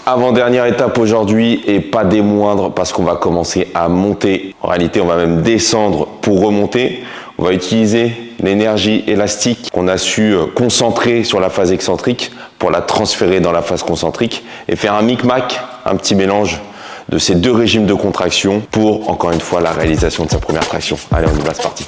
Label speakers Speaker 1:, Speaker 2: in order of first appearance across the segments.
Speaker 1: Avant-dernière étape aujourd'hui et pas des moindres parce qu'on va commencer à monter. En réalité, on va même descendre pour remonter. On va utiliser l'énergie élastique qu'on a su concentrer sur la phase excentrique pour la transférer dans la phase concentrique et faire un micmac, un petit mélange de ces deux régimes de contraction pour, encore une fois, la réalisation de sa première traction. Allez, on y va, c'est parti.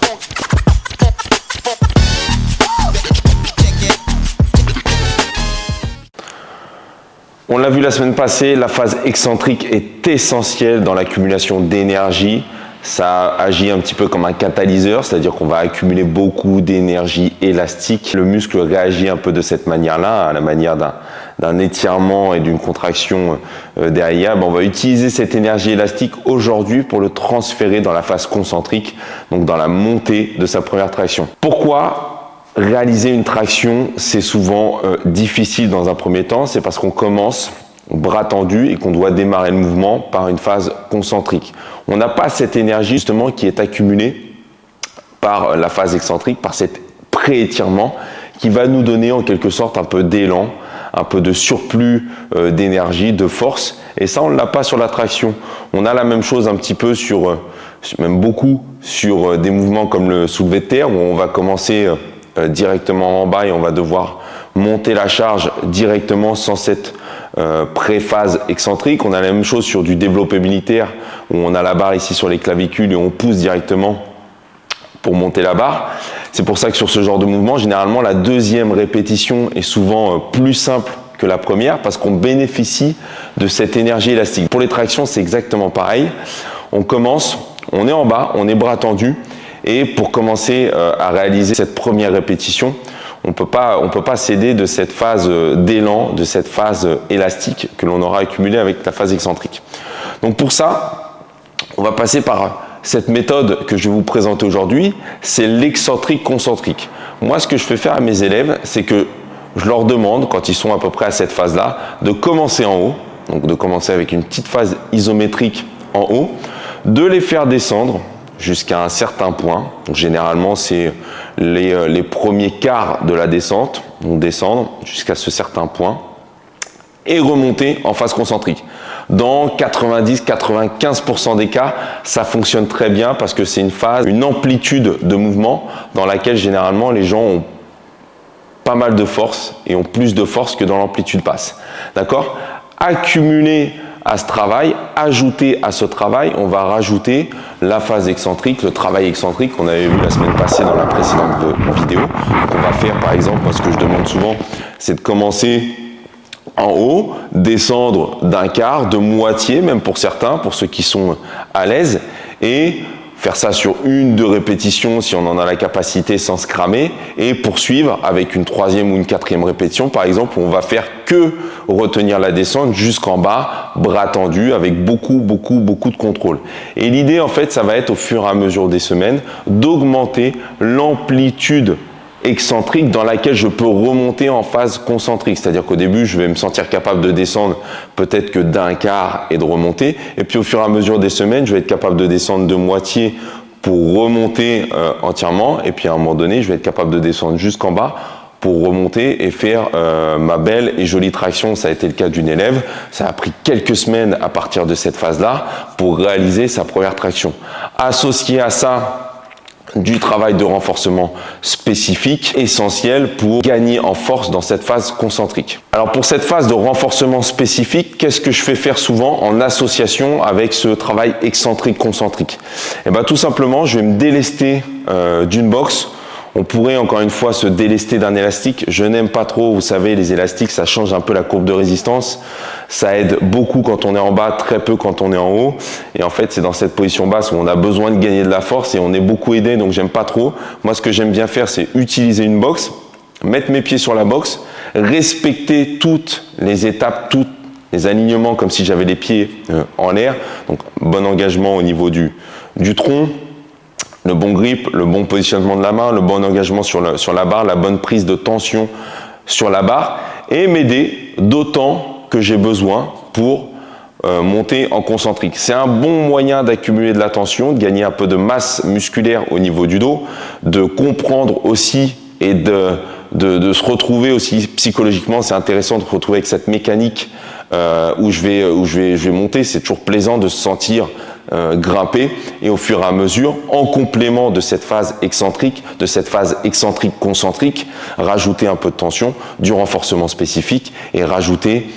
Speaker 1: On l'a vu la semaine passée, la phase excentrique est essentielle dans l'accumulation d'énergie. Ça agit un petit peu comme un catalyseur, c'est-à-dire qu'on va accumuler beaucoup d'énergie élastique. Le muscle réagit un peu de cette manière-là, à la manière d'un étirement et d'une contraction derrière. On va utiliser cette énergie élastique aujourd'hui pour le transférer dans la phase concentrique, donc dans la montée de sa première traction. Pourquoi réaliser une traction, c'est souvent difficile dans un premier temps? C'est parce qu'on commence bras tendu et qu'on doit démarrer le mouvement par une phase concentrique. On n'a pas cette énergie justement qui est accumulée par la phase excentrique, par cet pré-étirement qui va nous donner en quelque sorte un peu d'élan, un peu de surplus d'énergie, de force, et ça on ne l'a pas sur la traction. On a la même chose un petit peu sur, même beaucoup sur des mouvements comme le soulevé de terre où on va commencer directement en bas et on va devoir monter la charge directement sans cette pré-phase excentrique. On a la même chose sur du développé militaire où on a la barre ici sur les clavicules et on pousse directement pour monter la barre. C'est pour ça que sur ce genre de mouvement, généralement la deuxième répétition est souvent plus simple que la première parce qu'on bénéficie de cette énergie élastique. Pour les tractions, c'est exactement pareil. On commence, on est en bas, on est bras tendus et pour commencer à réaliser cette première répétition, on peut pas céder de cette phase d'élan, de cette phase élastique que l'on aura accumulée avec la phase excentrique. Donc pour ça, on va passer par cette méthode que je vais vous présenter aujourd'hui, c'est l'excentrique concentrique. Moi, ce que je fais faire à mes élèves, c'est que je leur demande, quand ils sont à peu près à cette phase-là, de commencer en haut, donc de commencer avec une petite phase isométrique en haut, de les faire descendre jusqu'à un certain point. Donc, généralement, c'est les premiers quarts de la descente, donc descendre jusqu'à ce certain point et remonter en phase concentrique. Dans 90-95% des cas, ça fonctionne très bien parce que c'est une phase, une amplitude de mouvement dans laquelle généralement les gens ont pas mal de force et ont plus de force que dans l'amplitude basse. D'accord ? Accumuler à ce travail, ajouter à ce travail, on va rajouter la phase excentrique, le travail excentrique qu'on avait vu la semaine passée dans la précédente vidéo. On va faire par exemple, moi ce que je demande souvent, c'est de commencer en haut, descendre d'un quart, de moitié, même pour certains, pour ceux qui sont à l'aise, et faire ça sur 1-2 répétitions si on en a la capacité sans se cramer, et poursuivre avec une 3e ou une 4e répétition, par exemple, où on va faire que retenir la descente jusqu'en bas, bras tendus, avec beaucoup de contrôle. Et l'idée, en fait, ça va être au fur et à mesure des semaines d'augmenter l'amplitude excentrique dans laquelle je peux remonter en phase concentrique. C'est-à-dire qu'au début, je vais me sentir capable de descendre peut-être que d'un quart et de remonter. Et puis au fur et à mesure des semaines, je vais être capable de descendre de moitié pour remonter entièrement. Et puis à un moment donné, je vais être capable de descendre jusqu'en bas pour remonter et faire ma belle et jolie traction. Ça a été le cas d'une élève. Ça a pris quelques semaines à partir de cette phase-là pour réaliser sa première traction. Associé à ça, du travail de renforcement spécifique, essentiel pour gagner en force dans cette phase concentrique. Alors pour cette phase de renforcement spécifique, qu'est-ce que je fais faire souvent en association avec ce travail excentrique concentrique? Et bien tout simplement, je vais me délester d'une boxe. On pourrait encore une fois se délester d'un élastique. Je n'aime pas trop, vous savez, les élastiques, ça change un peu la courbe de résistance. Ça aide beaucoup quand on est en bas, très peu quand on est en haut. Et en fait, c'est dans cette position basse où on a besoin de gagner de la force et on est beaucoup aidé, donc j'aime pas trop. Moi, ce que j'aime bien faire, c'est utiliser une boxe, mettre mes pieds sur la boxe, respecter toutes les étapes, tous les alignements comme si j'avais les pieds en l'air. Donc, bon engagement au niveau du tronc. Le bon grip, le bon positionnement de la main, le bon engagement sur la barre, la bonne prise de tension sur la barre et m'aider d'autant que j'ai besoin pour monter en concentrique. C'est un bon moyen d'accumuler de la tension, de gagner un peu de masse musculaire au niveau du dos, de comprendre aussi et de se retrouver aussi psychologiquement. C'est intéressant de se retrouver avec cette mécanique où je vais monter. C'est toujours plaisant de se sentir grimper, et au fur et à mesure, en complément de cette phase excentrique, concentrique, rajouter un peu de tension, du renforcement spécifique, et rajouter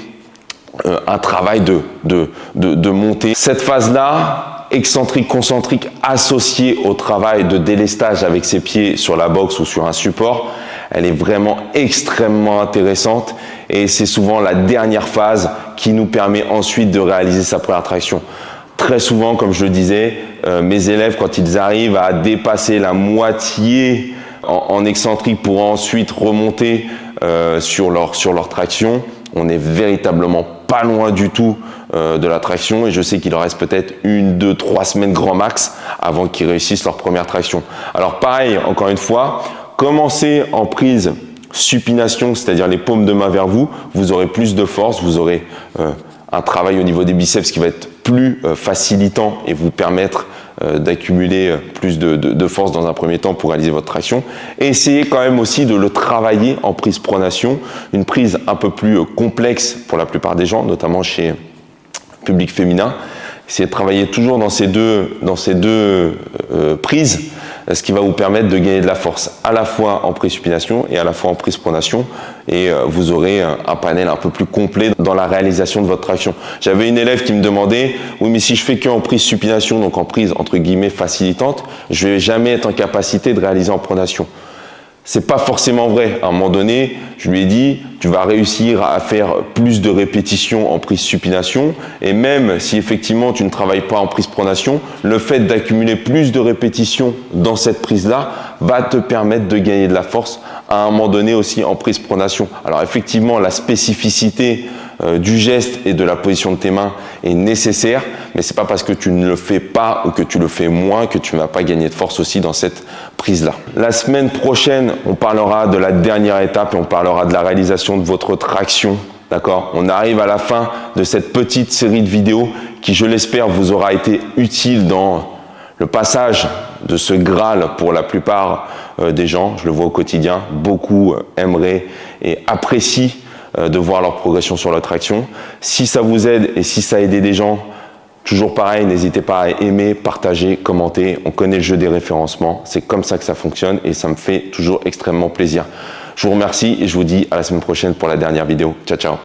Speaker 1: un travail de montée. Cette phase-là, excentrique, concentrique, associée au travail de délestage avec ses pieds sur la boxe ou sur un support, elle est vraiment extrêmement intéressante, et c'est souvent la dernière phase qui nous permet ensuite de réaliser sa première traction. Très souvent, comme je le disais, mes élèves, quand ils arrivent à dépasser la moitié en excentrique pour ensuite remonter sur leur traction, on n'est véritablement pas loin du tout de la traction, et je sais qu'il leur reste peut-être 1, 2, 3 semaines grand max avant qu'ils réussissent leur première traction. Alors pareil, encore une fois, commencez en prise supination, c'est-à-dire les paumes de main vers vous, vous aurez plus de force, vous aurez un travail au niveau des biceps qui va être plus facilitant et vous permettre d'accumuler plus de force dans un premier temps pour réaliser votre traction. Et essayez quand même aussi de le travailler en prise pronation, une prise un peu plus complexe pour la plupart des gens, notamment chez le public féminin. Essayez de travailler toujours dans ces deux prises, ce qui va vous permettre de gagner de la force à la fois en prise supination et à la fois en prise pronation, et vous aurez un panel un peu plus complet dans la réalisation de votre traction. J'avais une élève qui me demandait « Oui, mais si je fais que en prise supination, donc en prise entre guillemets facilitante, je vais jamais être en capacité de réaliser en pronation. » C'est pas forcément vrai. À un moment donné, je lui ai dit, tu vas réussir à faire plus de répétitions en prise supination, et même si effectivement tu ne travailles pas en prise pronation, le fait d'accumuler plus de répétitions dans cette prise-là va te permettre de gagner de la force à un moment donné aussi en prise pronation. Alors effectivement, la spécificité du geste et de la position de tes mains est nécessaire, mais c'est pas parce que tu ne le fais pas ou que tu le fais moins que tu ne vas pas gagner de force aussi dans cette prise-là. La semaine prochaine, on parlera de la dernière étape et on parlera de la réalisation de votre traction. D'accord ? On arrive à la fin de cette petite série de vidéos qui, je l'espère, vous aura été utile dans le passage de ce Graal pour la plupart des gens. Je le vois au quotidien. Beaucoup aimeraient et apprécient de voir leur progression sur la traction. Si ça vous aide et si ça a aidé des gens, toujours pareil, n'hésitez pas à aimer, partager, commenter. On connaît le jeu des référencements, c'est comme ça que ça fonctionne et ça me fait toujours extrêmement plaisir. Je vous remercie et je vous dis à la semaine prochaine pour la dernière vidéo. Ciao, ciao.